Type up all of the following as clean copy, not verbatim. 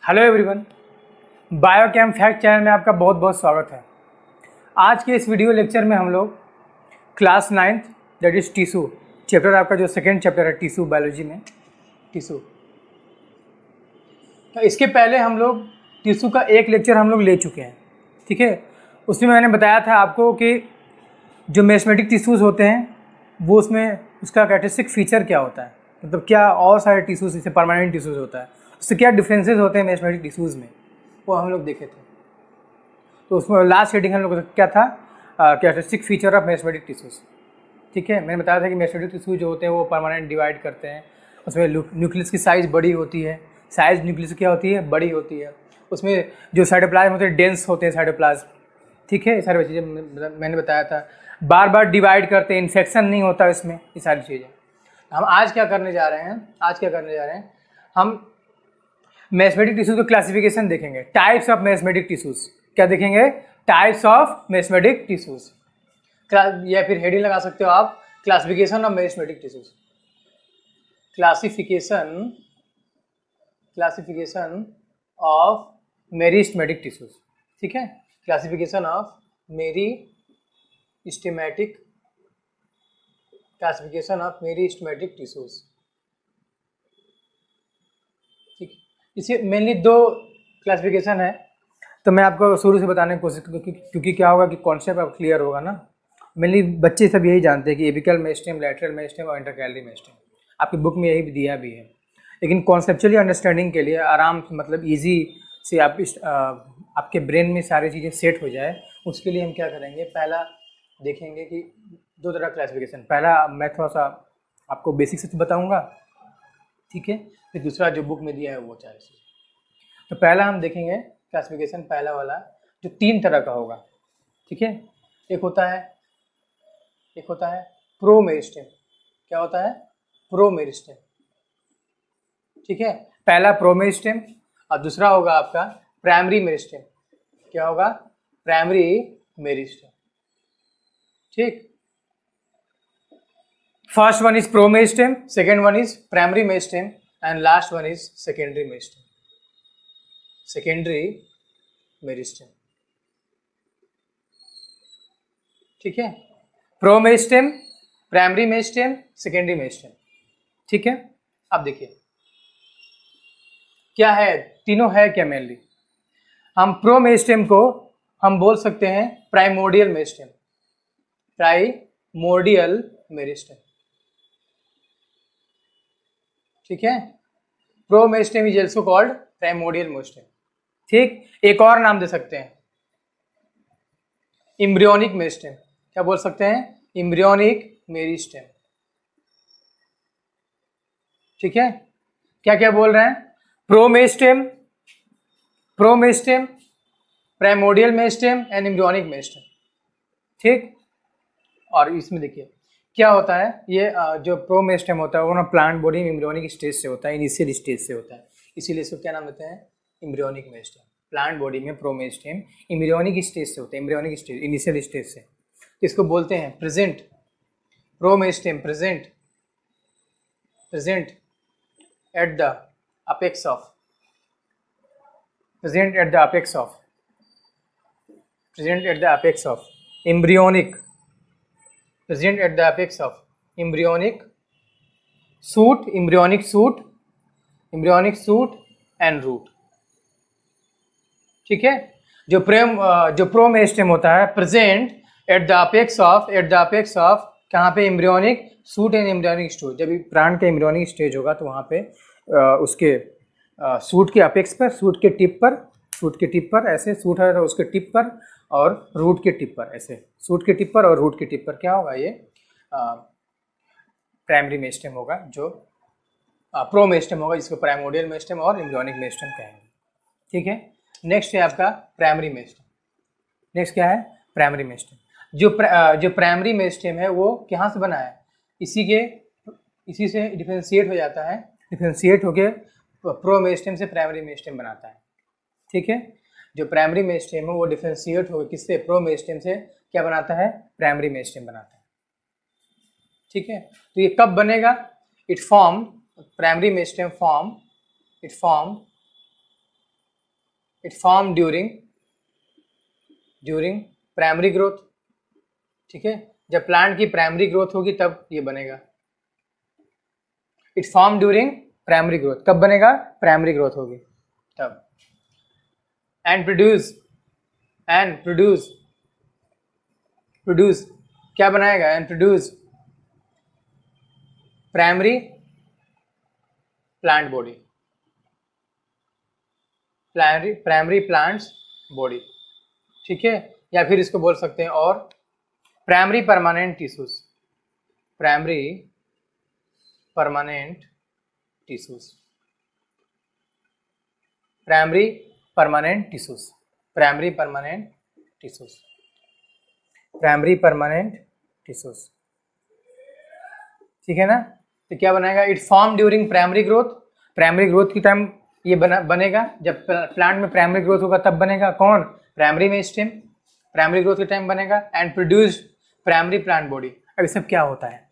Hello everyone, biochem fact channel में आपका बहुत बहुत स्वागत है। आज के इस वीडियो लेक्चर में हम लोग class 9th that is tissue chapter, आपका जो सेकेंड चैप्टर है टिश्यू बायोलॉजी में टिश्यू। तो इसके पहले हम लोग टिश्यू का एक लेक्चर हम लोग ले चुके हैं, ठीक है। उसमें मैंने बताया था आपको कि जो मेस्मेटिक टिश्यूज़ होते हैं वो उसमें उसका कैरेक्टरिस्टिक फीचर क्या होता है, मतलब क्या और सारे टिश्यूज़ जैसे परमानेंट टिश्यूज़ होता है उससे क्या डिफरेंसेस होते हैं मेस्मेटिक टिश्यूज़ में, वो हम लोग देखे थे। तो उसमें लास्ट रीडिंग हम लोग क्या था, कैरेक्टरिस्टिक फीचर ऑफ मेस्मेटिक टिश्यूज़, ठीक है। मैंने बताया था कि मेस्मेटिक टिश्यू जो होते हैं वो परमानेंट डिवाइड करते हैं, उसमें न्यूक्लियस की साइज़ बड़ी होती है, साइज़ न्यूक्लियस क्या होती है, बड़ी होती है। उसमें जो साइटोप्लाज्म होते हैं डेंस होते हैं साइटोप्लाज्म, ठीक है। ये सारी चीज़ें मैंने बताया था। बार बार डिवाइड करते हैं, इन्फेक्शन नहीं होता इसमें, ये सारी चीज़ें। हम आज क्या करने जा रहे हैं, हम मेस्मेटिक टिश्यूज का क्लासिफिकेशन देखेंगे। टाइप्स ऑफ मेस्मेटिक टिश्यूज, क्या देखेंगे, टाइप्स ऑफ मेस्मेटिक टिश्यूज, या फिर हेडिंग लगा सकते हो आप, classification of meristematic tissues. Classification of meristematic tissues, ठीक है। क्लासिफिकेशन ऑफ मेरिस्टेमेटिक टिश्यूज, ठीक है। इसे मेनली दो क्लासिफिकेशन है, तो मैं आपको शुरू से बताने की कोशिश, क्योंकि क्या होगा कि कॉन्सेप्ट अब क्लियर होगा ना। मेनली बच्चे सब यही जानते हैं कि एपिकल मेरिस्टेम, लैटरल मेरिस्टेम और इंटरकैलरी मेरिस्टेम, आपकी बुक में यही दिया भी है। लेकिन कॉन्सेप्चुअली अंडरस्टैंडिंग के लिए आराम से, मतलब ईजी से आप आपके ब्रेन में सारी चीज़ें सेट हो जाए, उसके लिए हम क्या करेंगे, पहला देखेंगे कि दो तरह क्लासिफिकेशन। पहला मैं थोड़ा सा आपको बेसिक से बताऊँगा, ठीक है। फिर दूसरा जो बुक में दिया है वो 4 चीज़। तो पहला हम देखेंगे क्लासिफिकेशन, पहला वाला जो 3 तरह का होगा, ठीक है। एक होता है प्रो मेरिस्टेम। क्या होता है, प्रो मेरिस्टेम, ठीक है। पहला प्रो मेरिस्टेम और दूसरा होगा आपका प्राइमरी मेरिस्टेम। क्या होगा, प्राइमरी मेरिस्टेम, ठीक। First one is pro meristem, second one is primary meristem and last one is secondary meristem. ठीक है। Pro meristem, primary meristem, secondary meristem, ठीक है। अब देखिए क्या है, तीनों है क्या। मेनली हम प्रो मेरिस्टेम को हम बोल सकते हैं प्राइमोर्डियल मेरिस्टेम, ठीक है। Pro meristem is also called primordial meristem, ठीक। एक और नाम दे सकते हैं एम्ब्रियोनिक मेरिस्टेम। क्या बोल सकते हैं, एम्ब्रियोनिक मेरिस्टेम, ठीक है। क्या क्या बोल रहे हैं, pro meristem, primordial meristem and embryonic meristem, ठीक। और इसमें देखिए क्या होता है, ये जो प्रो मेरिस्टेम होता है वो ना प्लांट बॉडी में एम्ब्रियोनिक स्टेज से होता है, इनिशियल स्टेज से होता है, इसीलिए इसको क्या नाम देते हैं, एम्ब्रियोनिक मेरिस्टेम। प्लांट बॉडी में प्रो मेरिस्टेम एम्ब्रियोनिक स्टेज से होता है, एम्ब्रियोनिक स्टेज, इनिशियल स्टेज से। इसको बोलते हैं present, pro meristem present at the apex of embryonic, embryonic shoot and root, ठीक है। जो प्रो मेरिस्टेम होता है present at the apex of कहाँ पे, embryonic suit and embryonic store. जब प्लांट का एम्ब्रियोनिक स्टेज होगा तो वहाँ पे उसके सूट के अपेक्स पर, सूट के टिप पर ऐसे, सूट है तो उसके टिप पर, और रूट के टिप पर ऐसे, सूट के टिप पर और रूट के टिप पर क्या होगा, ये प्राइमरी मेरिस्टेम होगा, जो प्रो मेरिस्टेम होगा, जिसको प्राइमोर्डियल मेरिस्टेम और एम्ब्रियोनिक मेरिस्टेम कहेंगे, ठीक है। नेक्स्ट है आपका प्राइमरी मेरिस्टेम। नेक्स्ट क्या है, प्राइमरी मेरिस्टेम। जो प्राइमरी मेरिस्टेम है वो कहाँ से बना है, इसी से डिफरेंशिएट हो जाता है, डिफरेंशिएट होकर प्रो मेरिस्टेम से प्राइमरी मेरिस्टेम बनाता है, ठीक है। जो प्राइमरी मेरिस्टेम है वो डिफरेंशिएट होकर किससे, प्रो मेरिस्टेम से क्या बनाता है, प्राइमरी मेरिस्टेम बनाता है, ठीक है। तो ये कब बनेगा, primary meristem form it form during primary growth, ठीक है। जब प्लांट की प्राइमरी ग्रोथ होगी तब ये बनेगा। It form during primary growth, कब बनेगा? प्राइमरी ग्रोथ होगी तब। एंड प्रोड्यूस क्या बनाएगा? And produce primary plant body, primary plants body, ठीक है। या फिर इसको बोल सकते हैं और primary permanent tissues, primary permanent tissues, primary permanent tissues, primary permanent tissues, primary permanent tissues, ठीक है ना। तो क्या बनाएगा? It form during primary growth, primary growth की टाइम ये बनेगा। जब प्लांट में प्राइमरी ग्रोथ होगा तब बनेगा। कौन? प्राइमरी में स्टेम, प्राइमरी ग्रोथ के टाइम बनेगा। And produce primary plant body. अब ये सब क्या होता है?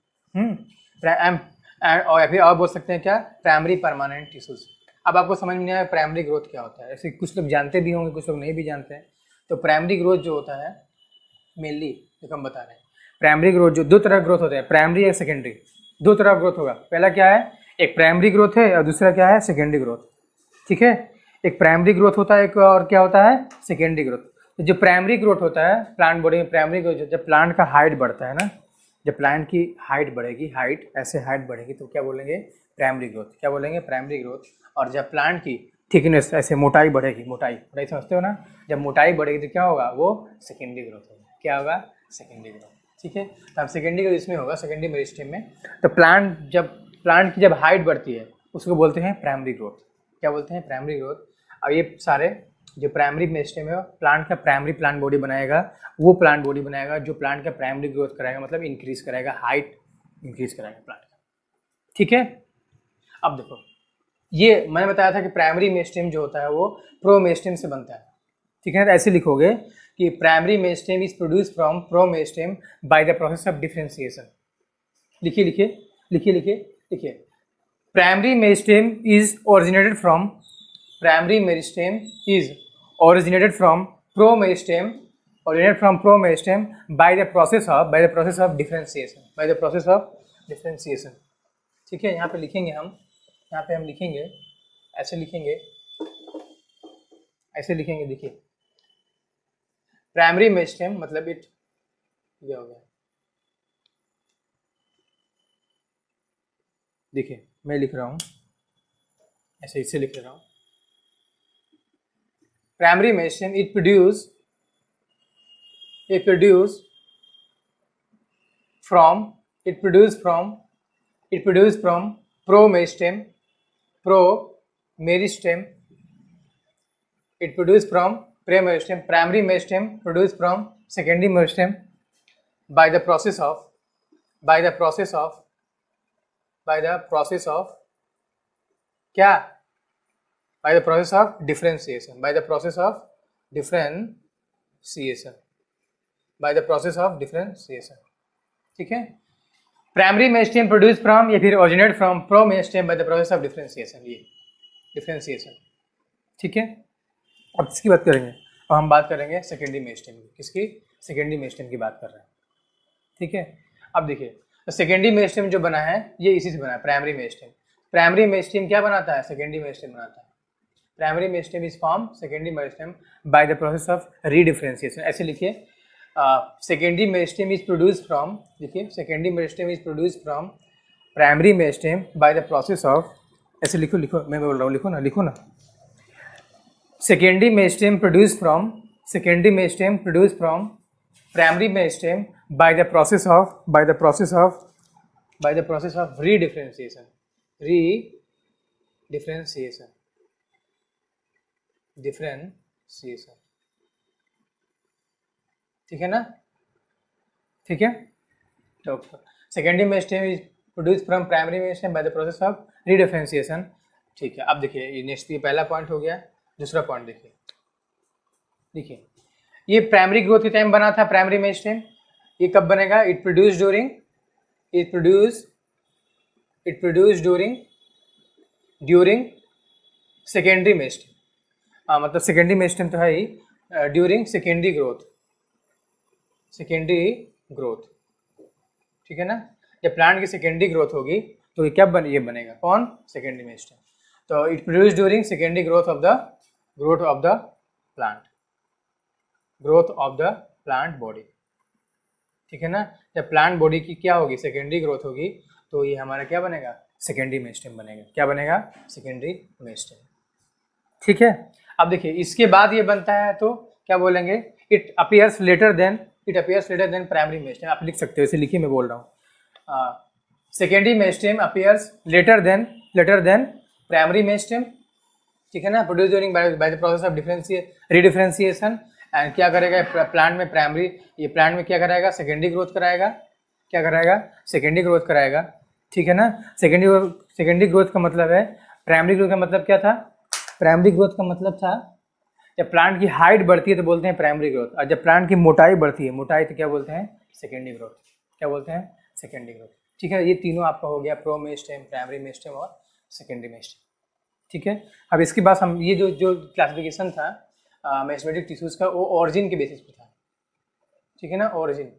और फिर और बोल सकते हैं क्या? Primary permanent tissues. अब आपको समझ में नहीं आया प्राइमरी ग्रोथ क्या होता है। ऐसे कुछ लोग जानते भी होंगे, कुछ लोग नहीं भी जानते हैं। तो प्राइमरी ग्रोथ जो होता है मेनली जो हम बता रहे हैं, प्राइमरी ग्रोथ जो दो तरह ग्रोथ होते हैं, प्राइमरी या सेकेंडरी, दो तरह ग्रोथ होगा। पहला क्या है? एक प्राइमरी ग्रोथ है और दूसरा क्या है? सेकेंडरी ग्रोथ, ठीक है। एक प्राइमरी ग्रोथ होता है, एक और क्या होता है? Secondary growth. तो जो प्राइमरी ग्रोथ होता है प्लांट बॉडी में, प्राइमरी ग्रोथ जब प्लांट का हाइट बढ़ता है ना, जब प्लांट की हाइट बढ़ेगी, हाइट ऐसे हाइट बढ़ेगी तो क्या बोलेंगे? Primary growth. क्या बोलेंगे? Primary growth. और जब प्लांट की थिकनेस ऐसे मोटाई बढ़ेगी, मोटाई समझते हो ना, जब मोटाई बढ़ेगी तो क्या होगा? वो सेकेंडरी ग्रोथ होगा। क्या होगा? सेकेंडरी ग्रोथ, ठीक है। तो अब सेकेंडरी ग्रोथ इसमें होगा, सेकेंडरी मेरिस्टेम में। तो प्लांट की जब हाइट बढ़ती है उसको बोलते हैं प्राइमरी ग्रोथ। क्या बोलते हैं? Primary growth. अब ये सारे जो प्राइमरी मेरिस्टेम है प्लांट का प्राइमरी प्लांट बॉडी बनाएगा, वो प्लांट बॉडी बनाएगा जो प्लांट का प्राइमरी ग्रोथ कराएगा, मतलब इंक्रीज कराएगा, हाइट इंक्रीज कराएगा प्लांट का, ठीक है। अब देखो, ये मैंने बताया था कि प्राइमरी मेरिस्टेम जो होता है वो प्रो मेरिस्टेम से बनता है, ठीक है। तो ऐसे लिखोगे कि primary meristem is produce from pro meristem by the process of differentiation. लिखिए primary meristem is originated from pro meristem by the process of differentiation, ठीक है। यहाँ पे लिखेंगे हम, लिखेंगे ऐसे लिखेंगे, देखिए प्राइमरी मेरिस्टेम मतलब ये हो गया। देखिए मैं लिख रहा हूँ ऐसे, इससे लिख रहा हूँ। Primary meristem it produce from pro meristem primary meristem produce from secondary meristem by the process of क्या? by the process of differentiation, ठीक है। प्राइमरी मेरिस्टेम प्रोड्यूस फ्रॉम या फिर originate from pro meristem by the process of differentiation, ये differentiation, ठीक है। अब इसकी बात करेंगे और हम बात करेंगे सेकेंडरी मेरिस्टेम की। किसकी? सेकेंडरी मेरिस्टेम की बात कर रहे हैं, ठीक है। अब देखिए तो सेकेंडरी मेरिस्टेम जो बना है ये इसी से बना है, प्राइमरी मेरिस्टेम क्या बनाता है? सेकेंडरी मेरिस्टेम बनाता है। Primary meristem is form secondary meristem by the process of रीडिफरेंशिएशन। ऐसे लिखिए secondary meristem is produce from, primary meristem by the process of, ऐसे लिखो मैं बोल रहा हूँ, लिखो ना। Secondary meristem produce from primary meristem by the process of redifferentiation, ठीक है ना, ठीक है। तो secondary meristem is produce from primary meristem by the process of रीडिफरेंशिएशन, ठीक है। अब देखिए ये नेक्स्ट, ये पहला पॉइंट हो गया। दूसरा पॉइंट देखिए ये प्राइमरी ग्रोथ के टाइम बना था प्राइमरी मेरिस्टेम, ये कब बनेगा? It produce during secondary meristem. मतलब सेकेंडरी मेरिस्टेम तो है ही, ड्यूरिंग सेकेंडरी ग्रोथ, ठीक है ना। जब प्लांट की सेकेंडरी ग्रोथ होगी तो ये क्या ये बनेगा, कौन, सेकेंडरी मेरिस्टेम। तो it produce during secondary growth of the plant body, ठीक है ना। जब प्लांट बॉडी की क्या होगी, सेकेंडरी ग्रोथ होगी, तो ये हमारा क्या बनेगा, सेकेंडरी मेरिस्टेम बनेगा। क्या बनेगा, सेकेंडरी मेरिस्टेम, ठीक है। अब देखिए इसके बाद ये बनता है तो क्या बोलेंगे, it appears later than primary meristem. आप लिख सकते हो, इसे लिखिए, मैं बोल रहा हूँ। Secondary meristem appears later than primary meristem, ठीक है ना। Produce during by the process of redifferentiation. And क्या करेगा प्लांट में, प्लांट में क्या कराएगा, सेकेंडरी ग्रोथ कराएगा। क्या कराएगा, सेकेंडरी ग्रोथ कराएगा, ठीक है ना। सेकेंडरी ग्रोथ का मतलब है, प्राइमरी ग्रोथ का मतलब क्या था, प्राइमरी ग्रोथ का मतलब था जब प्लांट की हाइट बढ़ती है तो बोलते हैं प्राइमरी ग्रोथ, और जब प्लांट की मोटाई बढ़ती है, मोटाई तो क्या बोलते हैं, सेकेंडरी ग्रोथ। क्या बोलते हैं, सेकेंडरी ग्रोथ, ठीक है। ये तीनों आपका हो गया, प्रो मेरिस्टेम, प्राइमरी मेरिस्टेम और सेकेंडरी मेरिस्टेम, ठीक है। अब इसके बाद हम ये जो क्लासिफिकेशन था मेरिस्टेमेटिक टिश्यूज का, वो ऑरिजिन के बेसिस पे था, ठीक है ना। ऑरिजिन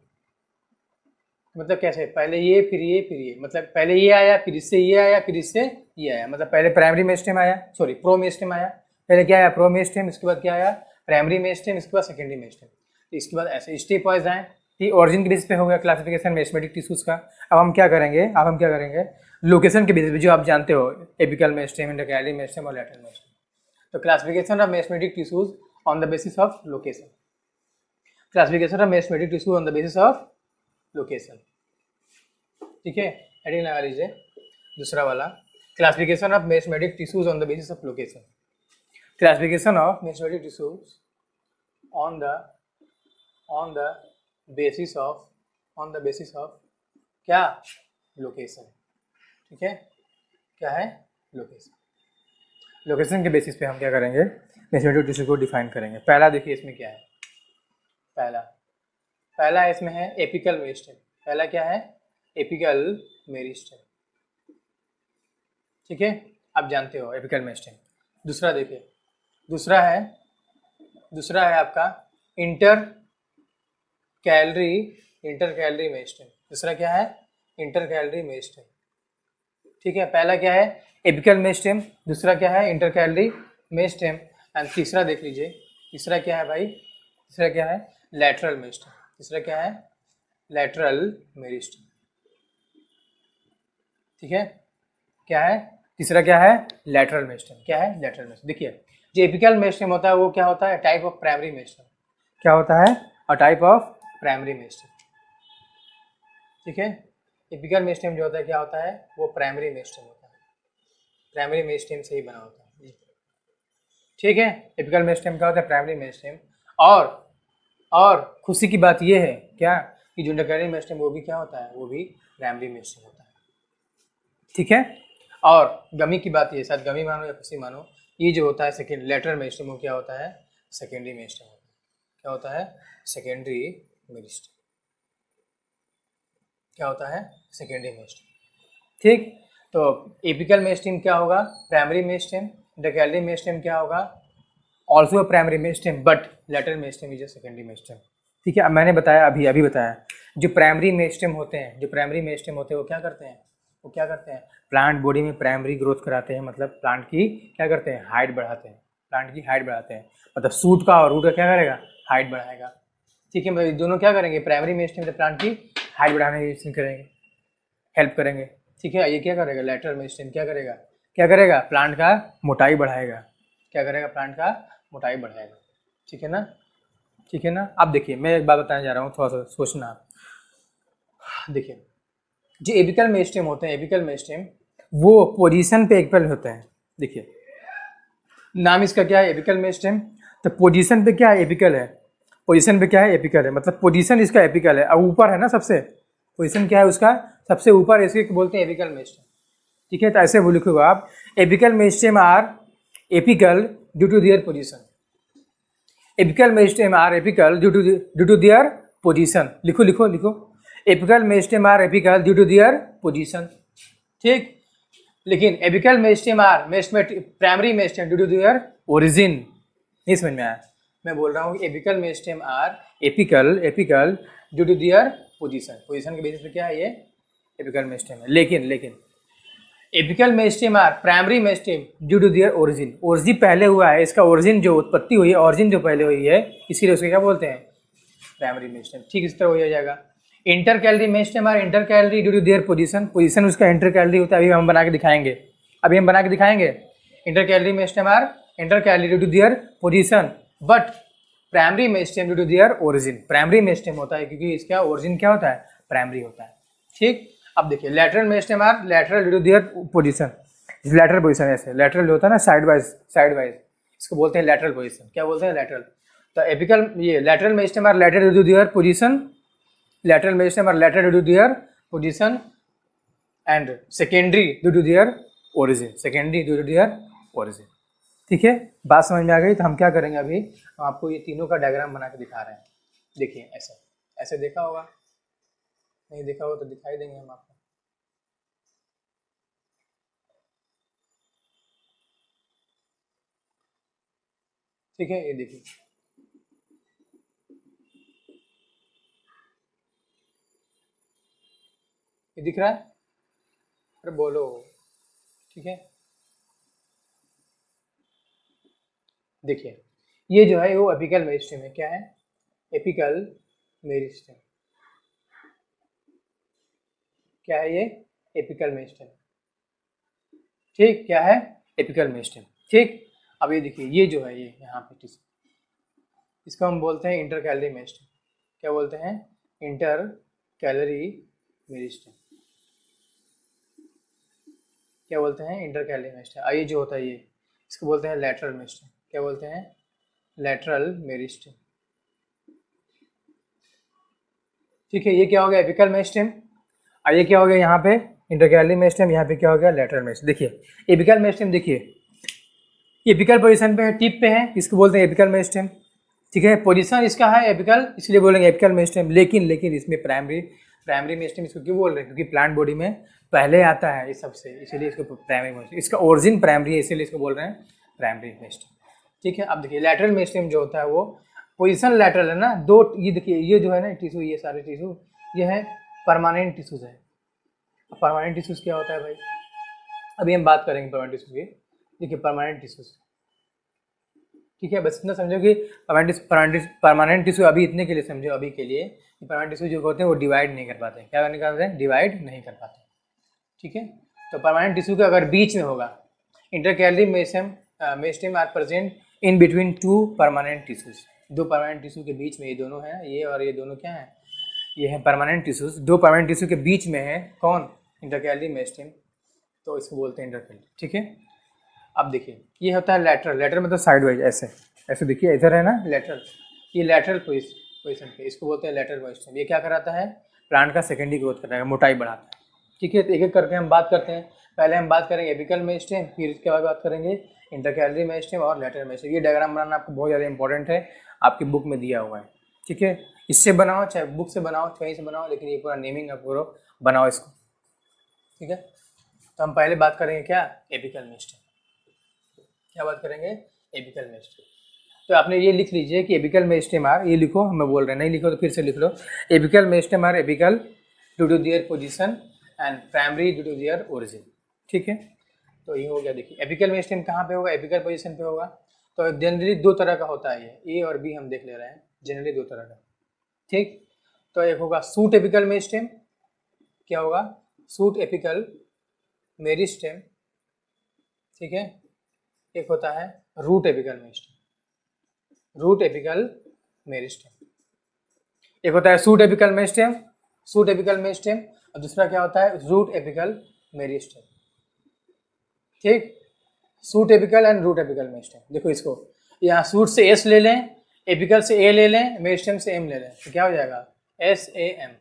मतलब कैसे, पहले ये फिर ये, मतलब पहले ये आया, फिर इससे ये आया, फिर इससे ये आया, मतलब पहले प्राइमरी मेरिस्टेम आया, सॉरी प्रो मेरिस्टेम आया, पहले क्या आया, प्रो मेरिस्टेम, इसके बाद क्या आया, प्राइमरी मेरिस्टेम, इसके बाद सेकेंडरी मेरिस्टेम। तो इसके बाद ऐसे स्टेप वाइज आए, ये ऑरिजिन के बेसिस पे हो गया क्लासिफिकेशन मेरिस्टेमेटिक टिश्यूज का। अब हम क्या करेंगे, लोकेशन के बेसिस पे, जो आप जानते हो, एपिकल मेरिस्टेम, इंटरकैलरी मेरिस्टेम और लैटरल मेरिस्टेम। तो classification of meristematic tissues on the basis of location, classification of meristematic tissues on the basis of location, ठीक है। हेडिंग लगा लीजिए दूसरा वाला, classification of meristematic tissues on the basis of location. Classification of meristematic tissues on the basis of क्या, location, ठीक है। क्या है, लोकेशन। लोकेशन के बेसिस पे हम क्या करेंगे, मेरिस्टेमेटिक टिश्यू को डिफाइन करेंगे। पहला देखिए इसमें क्या है, पहला इसमें है एपिकल मेरिस्टेम। पहला क्या है, एपिकल मेरिस्टेम, ठीक है, आप जानते हो एपिकल मेरिस्टेम। दूसरा देखिए, दूसरा है आपका इंटर कैलरी मेरिस्टेम। दूसरा क्या है, इंटर कैलरी मेरिस्टेम, ठीक है। पहला क्या है, एपिकल मेरिस्टेम, दूसरा क्या है, इंटर कैलरी मेरिस्टेम, एंड तीसरा देख लीजिए, तीसरा क्या है भाई, तीसरा क्या है, लैटरल मेरिस्टेम। तीसरा क्या है, लैटरल मेरिस्टेम, ठीक है। क्या है, तीसरा क्या है, लैटरल मेरिस्टेम। क्या है, लैटरल मेरिस्टेम। देखिए जो एपिकल मेरिस्टेम होता है वो क्या होता है, टाइप ऑफ प्राइमरी मेरिस्टेम। क्या होता है, a type of primary meristem, ठीक है। एपिकल मेरिस्टेम जो होता है क्या होता है, वो प्राइमरी मेरिस्टेम होता है, प्राइमरी मेरिस्टेम से ही बना होता है, ठीक है। एपिकल मेरिस्टेम क्या होता है, प्राइमरी मेरिस्टेम। और खुशी की बात ये है क्या, कि जो इंटरकैलरी मेरिस्टेम वो भी क्या होता है, वो भी प्राइमरी मेरिस्टेम होता है, ठीक है। और गमी की बात ये, शायद गमी मानो या खुशी मानो, ये जो होता है सेकेंड लैटरल मेरिस्टेम, वो क्या होता है, सेकेंडरी मेरिस्टेम होता है। क्या होता है, सेकेंडरी मेरिस्टेम। क्या होता है, सेकेंडरी मेरिस्टेम, ठीक। तो एपिकल मेरिस्टेम क्या होगा, प्राइमरी मेरिस्टेम। इंटरकैलरी मेरिस्टेम क्या होगा, also primary meristem, but lateral meristem is a secondary meristem, ठीक है। अब मैंने बताया, अभी बताया, जो प्राइमरी मेरिस्टेम होते हैं, वो क्या करते हैं, प्लांट बॉडी में प्राइमरी ग्रोथ कराते हैं, मतलब प्लांट की क्या करते हैं, हाइट बढ़ाते हैं, प्लांट की हाइट बढ़ाते हैं, मतलब सूट का और रूट का क्या करेगा, हाइट बढ़ाएगा, ठीक है। मतलब दोनों क्या करेंगे, प्राइमरी मेरिस्टेम से प्लांट की हाइट बढ़ाने की करेंगे, हेल्प करेंगे, ठीक है। ये क्या करेगा, लैटरल मेरिस्टेम क्या करेगा, प्लांट का मोटाई बढ़ाएगा। क्या करेगा, प्लांट का मोटाई बढ़ाएगा, ठीक है ना। अब देखिए मैं एक बात बताने जा रहा हूँ, थोड़ा सा सोचना। देखिए जो एपिकल मेरिस्टेम होते हैं, एपिकल मेरिस्टेम वो पोजीशन पे एपिकल होते हैं। देखिए नाम इसका क्या है, एपिकल मेरिस्टेम। तो पोजीशन पे क्या है, एपिकल है, पोजीशन पे क्या है, एपिकल है, मतलब पोजीशन इसका एपिकल है, अब ऊपर है ना सबसे, पोजीशन क्या है उसका, सबसे ऊपर, इसके बोलते हैं एपिकल मेरिस्टेम, ठीक है। तो ऐसे वो लिखोगे आप, apical meristem are apical due to their position. Apical meristem are apical due to their position. लिखो apical meristem are apical due to their position, ठीक। लेकिन apical meristem are primary meristem due to their origin, नहीं समझ में आया? मैं बोल रहा हूँ कि apical meristem are apical due to their position के बेसिस पे क्या है ये एपिकल मेरिस्टेम है। लेकिन apical meristem are primary meristem due to their origin पहले हुआ है, इसका ओरिजिन जो उत्पत्ति हुई है, ओरिजिन जो पहले हुई है, इसीलिए उसको क्या बोलते हैं प्राइमरी मेरिस्टेम। ठीक इस तरह हो जाएगा। Intercalary meristem are intercalary due to their position उसका इंटर कैलरी होता है। अभी हम बना के दिखाएंगे। Intercalary meristem are intercalary due to their position, but primary meristem due to their origin primary meristem होता है, क्योंकि इसका ओरिजिन क्या होता है प्राइमरी होता है। ठीक, अब देखिए lateral meristem are lateral due to their position. Lateral position ऐसे लेटरल होता है ना, साइड वाइज इसको बोलते हैं लेटरल पोजीशन। क्या बोलते हैं लेटरल। तो एपिकल ये lateral meristem are lateral due to their position, lateral meristem are lateral due to their position and secondary due to their origin। ठीक है, बात समझ में आ गई। तो हम क्या करेंगे, अभी हम आपको ये तीनों का डायग्राम बना के दिखा रहे हैं। देखिए ऐसे देखा होगा, नहीं देखा हो तो दिखाई देंगे हम आपको। ठीक है, ये देखिए ये दिख रहा है, अरे बोलो। ठीक है, देखिए ये जो है वो एपिकल मेरिस्टेम है। क्या है एपिकल मेरिस्टेम, क्या है ये एपिकल मेरिस्टेम। ठीक, क्या है एपिकल मेरिस्टेम। ठीक, अब ये देखिए ये जो है ये यहाँ पे टिश्यू, इसको हम बोलते हैं इंटर कैलरी मेरिस्टेम। क्या बोलते हैं इंटर कैलरी मेरिस्टेम। क्या बोलते हैं इंटर कैलरी मेरिस्टेम। ये जो होता है ये इसको बोलते हैं लेटरल मेरिस्टेम। क्या बोलते हैं लेटरल मेरिस्टेम। ठीक है, ये क्या हो गया एपिकल मेरिस्टेम, और ये क्या हो गया यहाँ पे इंटर कैलरी मेरिस्टेम, यहाँ पे क्या हो गया लेटरल मेरिस्टेम। देखिए एपिकल मेरिस्टेम, देखिए एपिकल पोजीशन पे है, टिप पे है, इसको बोलते हैं एपिकल मेरिस्टेम। ठीक है, पोजीशन इसका है एपिकल, इसलिए बोलेंगे एपिकल मेरिस्टेम। लेकिन इसमें प्राइमरी मेरिस्टेम इसको क्यों बोल रहे हैं, क्योंकि प्लांट बॉडी में पहले आता है इस सबसे, इसीलिए इसको प्राइमरी मेरिस्टेम। इसका ओरिजिन प्राइमरी है, इसीलिए इसको बोल रहे हैं प्राइमरी मेरिस्टेम। ठीक है, अब देखिए लेटरल मेरिस्टेम जो होता है वो पोजीशन लेटरल है ना, दो ये देखिए ये जो है ना टिश्यू, ये सारे टिश्यू ये है परमानेंट टिश्यूज है। परमानेंट टिश्यूज क्या होता है भाई, अभी हम बात करेंगे परमानेंट टिश्यू की। देखिए परमानेंट टिश्यूज, ठीक है, बस इतना समझो कि परमानेंट टिश्यू अभी इतने के लिए समझो, अभी के लिए परमानेंट टिश्यू जो होते हैं वो डिवाइड नहीं कर पाते। क्या करने का है डिवाइड नहीं कर पाते। ठीक है, तो परमानेंट टिश्यू का अगर बीच में होगा intercalary meristem are present in between two permanent tissues. दो परमानेंट टिश्यू के बीच में ये दोनों हैं, ये और ये दोनों क्या हैं, ये हैं परमानेंट टिश्यूज। दो परमानेंट टिश्यू के बीच में है कौन इंटरकैलरी मेरिस्टेम, तो इसको बोलते हैं इंटरकैलरी। ठीक है, अब देखिए ये होता है लेटरल मतलब साइड वाइज ऐसे देखिए इधर है ना लेटरल, ये लेटरल पोजीशन पे, इसको बोलते हैं लेटरल पोजीशन। ये क्या कराता है प्लांट का सेकेंडरी ग्रोथ कराता है, मोटाई बढ़ाता है। ठीक है, तो एक एक करके हम बात करते हैं। पहले हम बात करेंगे एपिकल मेरिस्टेम, फिर इसके बाद बात करेंगे इंटरकैलरी मेरिस्टेम और लेटरल मेरिस्टेम। ये डायग्राम बनाना आपको बहुत ज़्यादा इंपॉर्टेंट है, आपकी बुक में दिया हुआ है। ठीक है, इससे बनाओ चाहे बुक से बनाओ कहीं से बनाओ, लेकिन ये पूरा नेमिंग आप पूरा बनाओ इसको। ठीक है, तो हम पहले बात करेंगे क्या एपिकल मेरिस्टेम। क्या बात करेंगे एपिकल मेरिस्टेम। तो आपने ये लिख लीजिए कि एपिकल मेरिस्टेम आर, ये लिखो, हमें बोल रहे हैं नहीं लिखो तो फिर से लिख लो। Apical meristem are apical due to their position and primary due to their origin. ठीक है, तो ये हो गया। देखिए एपिकल मेरिस्टेम कहाँ पे होगा, एपिकल पोजीशन पे होगा। तो जनरली दो तरह का होता है ये, ए और बी हम देख ले रहे हैं, जनरली दो तरह का। ठीक, तो एक होगा सूट एपिकल मेरिस्टेम। क्या होगा सूट एपिकल मेरिस्टेम। ठीक है, एक होता है root apical meristem, root apical meristem. एक होता है सूट एपिकल मेरिस्टेम, और दूसरा क्या होता है रूट एपिकल मेरिस्टेम। ठीक, shoot apical and root apical meristem. देखो इसको यहाँ सूट से एस ले लें, एपिकल से ए ले लें, मेरिस्टेम से एम ले लें, तो क्या हो जाएगा SAM,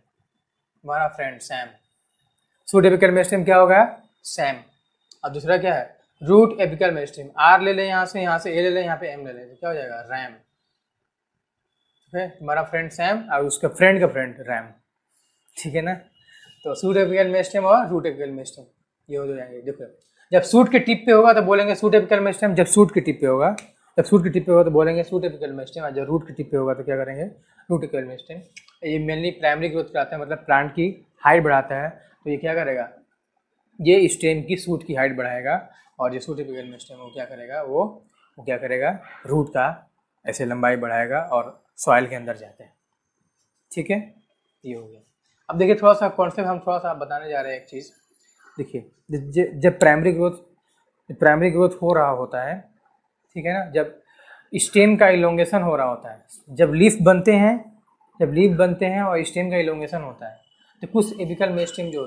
हमारा friend Sam. Suit apical meristem क्या होगा सैम, और दूसरा क्या है रूट एपिकल मेरिस्टेम। आर ले लें यहाँ से ए ले लें, यहाँ पे एम ले लें, तो क्या हो जाएगा रैम। ठीक है, हमारा फ्रेंड सैम और उसका फ्रेंड का फ्रेंड रैम। ठीक है ना, तो सूट एपिकल मेरिस्टेम और रूट एपिकल मेरिस्टेम ये हो जाएंगे। देखो जब सूट के टिप पे होगा तो बोलेंगे सूट एपिकल मेरिस्टेम, जब सूट के टिप पे होगा जब सूट की टिप पे होगा तो बोलेंगे सूट एपिकल मेरिस्टेम, और जब रूट की टिप पे होगा तो क्या करेंगे, रूट एपिकल मेरिस्टेम। ये मेनली प्राइमरी ग्रोथ कराता है, मतलब प्लांट की हाइट बढ़ाता है। तो ये क्या करेगा, ये स्टेम की सूट की हाइट बढ़ाएगा, और ये सूट एपिकल मेरिस्टेम वो क्या करेगा, वो क्या करेगा, रूट का ऐसे लंबाई बढ़ाएगा और सॉइल के अंदर जाते हैं। ठीक है, ये हो गया। अब देखिए थोड़ा सा कॉन्सेप्ट हम थोड़ा सा बताने जा रहे हैं एक चीज़। देखिए जब प्राइमरी ग्रोथ हो रहा होता है, ठीक है ना, जब स्टेम का इलोंगेशन हो रहा होता है, जब लीफ बनते हैं और स्टेम का इलोंगेशन होता है, तो कुछ एपिकल मेरिस्टेम जो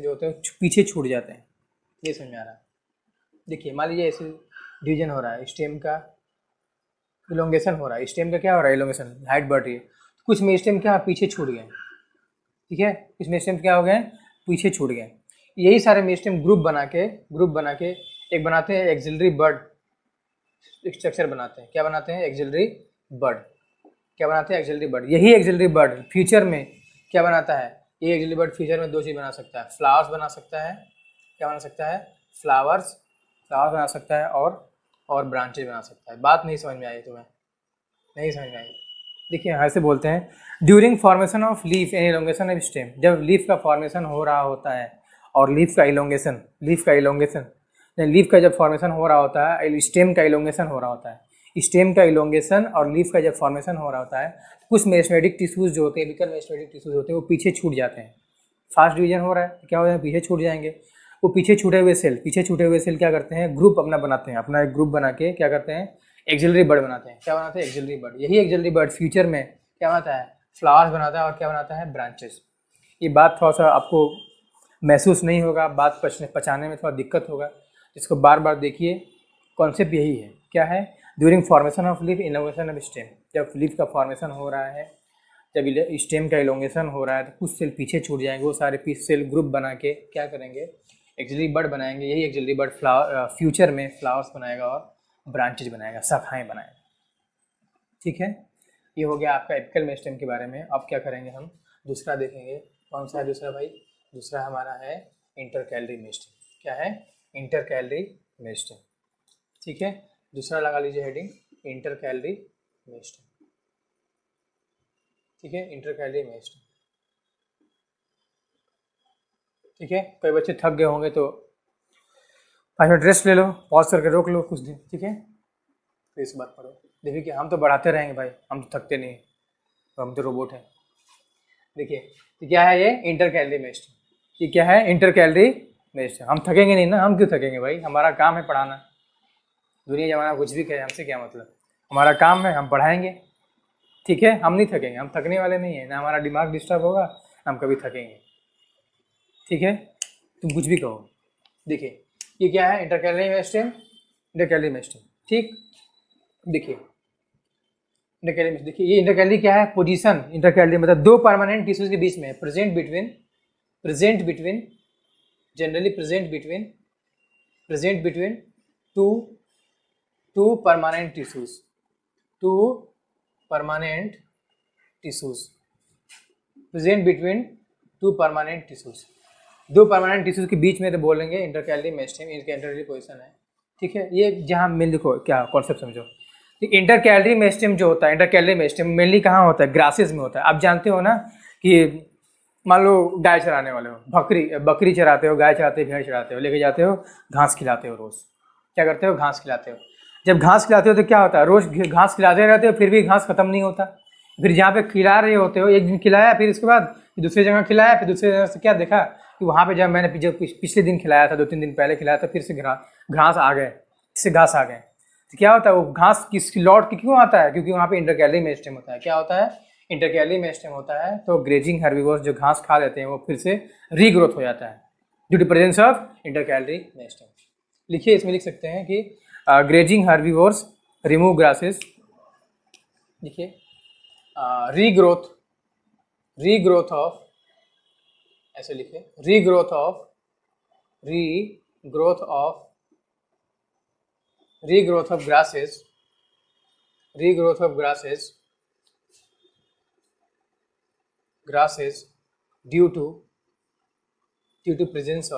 होते हैं पीछे छूट जाते हैं। ये समझ में आ रहा है। देखिए मान लीजिए ऐसे डिवीजन हो रहा है, स्टेम का इलोंगेशन हो रहा है, स्टेम का क्या हो रहा है, इलोंगेशन, हाइट बढ़ रही है। कुछ मेरिस्टेम क्या पीछे छूट गए, ठीक है, कुछ मेरिस्टेम क्या हो गए, पीछे छूट गए। यही सारे मेरिस्टेम ग्रुप बना के एक बनाते हैं एक्सिलरी बड स्ट्रक्चर बनाते हैं। क्या बनाते हैं, एक्सिलरी बड। क्या बनाते हैं, एक्सिलरी बड। यही एक्सिलरी बड फ्यूचर में क्या बनाता है, ये एक्सिलरी बड फ्यूचर में दो चीज़ बना सकता है, फ्लावर्स बना सकता है। क्या बना सकता है, फ्लावर्स बना सकता है, और ब्रांचेज बना सकता है। बात नहीं समझ में आई तुम्हें, नहीं समझ में आई। देखिए ऐसे बोलते हैं, during formation of leaf and elongation of stem, जब लीफ का फॉर्मेशन हो रहा होता है और लीफ का इलोंगेशन लीफ का जब फॉर्मेशन हो रहा होता है, स्टेम का इलोंगेशन हो रहा होता है, स्टेम का इलोंगेशन और लीफ का जब फॉर्मेशन हो रहा होता है, कुछ मेरिस्टेमेटिक टिश्यूज जो होते हैं, एपिकल मेरिस्टेमेटिक टिश्यूज होते हैं, वो पीछे छूट जाते हैं। फास्ट डिवीजन हो रहा है, क्या हो जाए, पीछे छूट जाएंगे। वो पीछे छूटे हुए सेल क्या करते हैं, ग्रुप अपना बनाते हैं, अपना एक ग्रुप बना के क्या करते हैं, एक्सिलरी बड बनाते हैं। क्या बनाते हैं, एक्सिलरी बड। यही एक्सिलरी बड फ्यूचर में क्या बनाता है, फ्लावर्स बनाता है, और क्या बनाता है, ब्रांचेस। ये बात थोड़ा सा आपको महसूस नहीं होगा, बात पचाने में थोड़ा दिक्कत होगा, इसको बार बार देखिए। कॉन्सेप्ट यही है, क्या है, during formation of leaf, elongation of stem, जब लीफ का फॉर्मेशन हो रहा है, जब स्टेम का इलोंगेशन हो रहा है, तो कुछ सेल पीछे छूट जाएंगे, वो सारे पीस सेल ग्रुप बना के क्या करेंगे, एक्सिलरी बड बनाएंगे। यही एक्सिलरी बड फ्यूचर में फ्लावर्स बनाएगा और ब्रांचेज बनाएगा, शाखाएं बनाएगा। ठीक है, ये हो गया आपका एपिकल मेरिस्टेम के बारे में। अब क्या करेंगे, हम दूसरा देखेंगे। कौन सा है दूसरा भाई, दूसरा हमारा है इंटरकैलरी मेरिस्टेम। क्या है, इंटरकैलरी मेरिस्टेम। ठीक है, दूसरा लगा लीजिए हेडिंग, इंटरकैलरी मेरिस्टेम। ठीक है, इंटरकैलरी मेरिस्टेम। ठीक है, कई बच्चे थक गए होंगे तो 5 मिनट रेस्ट ले लो, पॉज करके रोक लो कुछ दिन। ठीक है, तो इस बात पढ़ो। देखिए कि हम तो बढ़ाते रहेंगे भाई, हम तो थकते नहीं, तो हम तो रोबोट हैं। देखिए तो क्या है ये इंटरकैलरी मेरिस्टेम, ये क्या है, इंटरकैलरी मेरिस्टेम। हम थकेंगे नहीं ना, हम क्यों थकेंगे भाई, हमारा काम है पढ़ाना। दुनिया जमाना कुछ भी कहे, हमसे क्या मतलब, हमारा काम है, हम पढ़ाएंगे। ठीक है, हम नहीं थकेंगे, हम थकने वाले नहीं है, ना हमारा दिमाग डिस्टर्ब होगा, हम कभी थकेंगे। ठीक है, तुम कुछ भी कहो। देखिए ये क्या है, इंटरकैलरी मेरिस्टेम। ठीक, देखिए इंटरकैलरी, देखिए ये इंटरकैलरी क्या है, पोजीशन। इंटरकैलरी मतलब दो परमानेंट टिश्यूज के बीच में, present between generally present between two permanent tissues, present between two permanent tissues, दो परमानेंट टिश्यूज के बीच में तो बोलेंगे इंटरकैलरी मेरिस्टेम, इनका इंटरकैलरी पोजीशन है। ठीक है, ये जहाँ मिल, देखो क्या कॉन्सेप्ट समझो। इंटरकैलरी मेरिस्टेम जो होता है, इंटरकैलरी मेरिस्टेम मेनली कहाँ होता है, ग्रासेस में होता है। आप जानते हो ना कि मान लो गाय चराने वाले हो, बकरी चराते हो, गाय चराते हो, भेड़ चराते हो, लेके जाते हो, घास खिलाते हो, रोज़ क्या करते हो, घास खिलाते हो। जब घास खिलाते हो तो क्या होता है, रोज़ घास खिलाते रहते हो, फिर भी घास खत्म नहीं होता। फिर जहाँ पे खिला रहे होते हो, एक दिन खिलाया, फिर इसके बाद दूसरी जगह खिलाया, फिर दूसरी जगह से क्या देखा कि वहाँ पे जब मैंने जब पिछले दिन खिलाया था, 2-3 दिन पहले खिलाया था, फिर से घास आ गए, इससे घास आ गए। तो क्या होता है, वो घास किसकी लौट के क्यों आता है, क्योंकि वहाँ पे इंटरकैलरी मेरिस्टेम होता है। क्या होता है, इंटरकैलरी मेरिस्टेम होता है, तो ग्रेजिंग हर्बीवोर्स जो घास खा लेते हैं वो फिर से रीग्रोथ हो जाता है due to presence of intercalary meristem. लिखिए, इसमें लिख सकते हैं कि ग्रेजिंग हर्बीवोर्स रिमूव ग्रासेस। देखिए रीग्रोथ ऑफ, ऐसे लिखे, regrowth of grasses due to presence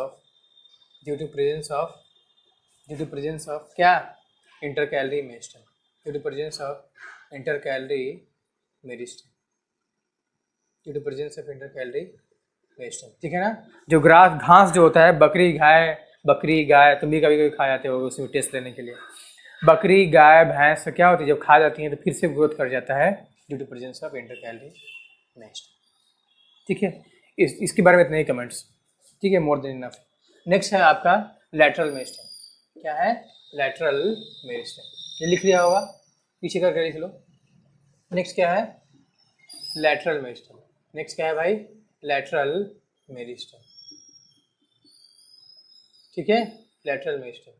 of क्या, intercalary meristem, due to presence of intercalary meristem, due to presence of intercalary meristem, ठीक है ना। जो घास जो होता है, बकरी गाय तुम भी कभी कभी खा जाते हो उसमें टेस्ट लेने के लिए। बकरी गाय भैंस तो क्या होती है, जब खा जाती हैं तो फिर से ग्रोथ कर जाता है due to presence of intercalary meristem, ठीक है। इसके बारे में इतने ही कमेंट्स, ठीक है, मोर देन इनफ। नेक्स्ट है आपका लैटरल मेरिस्टेम। क्या है? लैटरल मेरिस्टेम, ये लिख लिया होगा, पीछे करके लिख लो। नेक्स्ट क्या है? Lateral meristem. नेक्स्ट क्या है भाई? लैटरल मेरिस्टेम, ठीक है, लैटरल मेरिस्टेम।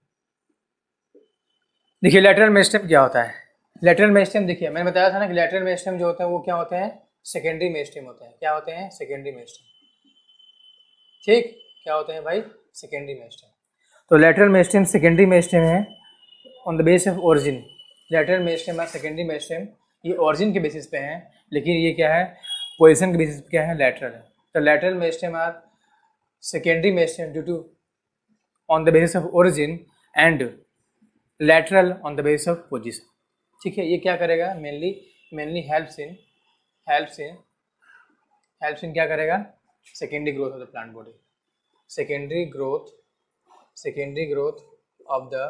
देखिए लैटरल मेरिस्टेम क्या होता है। लैटरल मेरिस्टेम देखिए मैंने बताया था ना कि लैटरल मेरिस्टेम जो होता है वो क्या होते हैं? सेकेंडरी मेरिस्टेम होते हैं। क्या होते हैं? सेकेंडरी मेरिस्टेम, ठीक। क्या होते हैं भाई? Secondary meristem. तो लैटरल मेरिस्टेम सेकेंडरी मेरिस्टेम है on the base of origin. Lateral meristem और सेकेंडरी मेरिस्टेम ये ओरिजिन के बेसिस पे हैं, लेकिन ये क्या है? पोजीशन के बेसिस पे क्या है? लैटरल है। तो lateral meristem are secondary meristem due to on the basis of origin and lateral on the basis of position, ठीक है। ये क्या करेगा? मेनली हेल्प्स इन क्या करेगा? Secondary growth of the plant body, secondary growth of the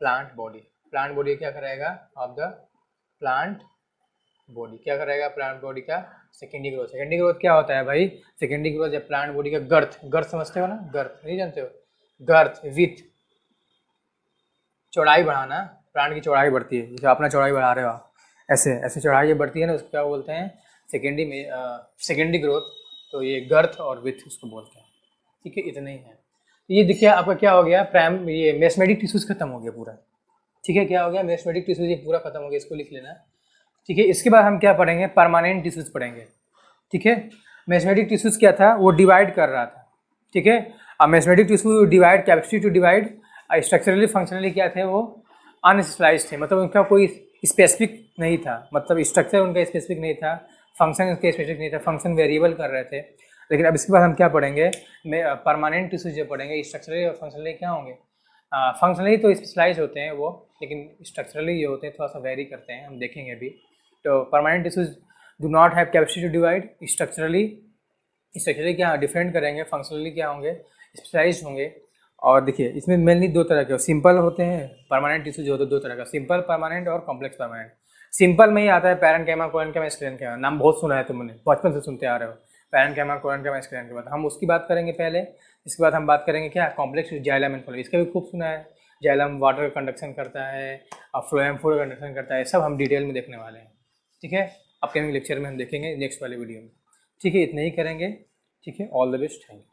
plant body. Plant body क्या करेगा? Of the plant body क्या करेगा? प्लांट बॉडी का सेकेंडरी ग्रोथ। सेकेंडरी ग्रोथ क्या होता है भाई? सेकेंडरी ग्रोथ जब प्लांट बॉडी का गर्थ समझते हो ना? गर्थ नहीं जानते हो? गर्थ विथ चौड़ाई बढ़ाना, प्लांट की चौड़ाई बढ़ती है, जैसे अपना चौड़ाई बढ़ा रहे हो आप, ऐसे चौड़ाई ये बढ़ती है ना, उसको क्या बोलते हैं? Secondary growth. तो ये गर्थ और विथ उसको बोलते हैं, ठीक है। इतना ही है। ये देखिए आपका क्या हो गया? ये मेसमेटिक टिश्यूज खत्म हो गया पूरा, ठीक है। क्या हो गया? मेसमेटिक टिश्यूज ये पूरा खत्म हो गया, इसको लिख लेना, ठीक है। इसके बाद हम क्या पढ़ेंगे? परमानेंट टिश्यूज पढ़ेंगे, ठीक है। मेसमेटिक टिश्यूज क्या था? वो डिवाइड कर रहा था, ठीक है। अब meristematic tissue divide, capacity to divide, structurally functionally क्या थे? वो अनस्पेशलाइज्ड थे, मतलब उनका कोई स्पेसिफिक नहीं था, मतलब स्ट्रक्चर उनका स्पेसिफिक नहीं था, फंक्शन उनका स्पेसिफिक नहीं था, फंक्शन वेरिएबल कर रहे थे। लेकिन अब इसके बाद हम क्या पढ़ेंगे? परमानेंट टिश्यूज जो पढ़ेंगे, स्ट्रक्चरली और फंक्शनली क्या होंगे? फंक्शनली तो स्पेशलाइज होते हैं वो, लेकिन स्ट्रक्चरली ये होते हैं थोड़ा सा वेरी करते हैं, हम देखेंगे अभी। तो permanent tissues do not have capacity to divide. Structurally क्या डिफरेंट करेंगे, फंक्शनली क्या होंगे? स्पेशलाइज होंगे। और देखिए इसमें मेनली दो तरह के सिंपल होते हैं परमानेंट टिश्यू, जो होते हैं दो तरह का, सिंपल परमानेंट और कॉम्प्लेक्स परमानेंट। सिंपल में ही आता है पैरेन्काइमा, कोरेन्काइमा, स्क्लेरेन्काइमा, नाम बहुत सुना है तुमने, बचपन से सुनते आ रहे हो, पैरेन्काइमा, कोरेन्काइमा, स्क्लेरेन्काइमा। हम उसकी बात करेंगे पहले, इसके बाद हम बात करेंगे क्या? कॉम्प्लेक्स जाइलम एंड फ्लोएम, इसका भी खूब सुना है। जाइलम वाटर का कंडक्शन करता है और फ्लोएम फूड का कंडक्शन करता है, सब हम डिटेल में देखने वाले हैं, ठीक है। अपकमिंग लेक्चर में हम देखेंगे नेक्स्ट वाले वीडियो में, ठीक है। इतना ही करेंगे, ठीक है। All the best, thank you.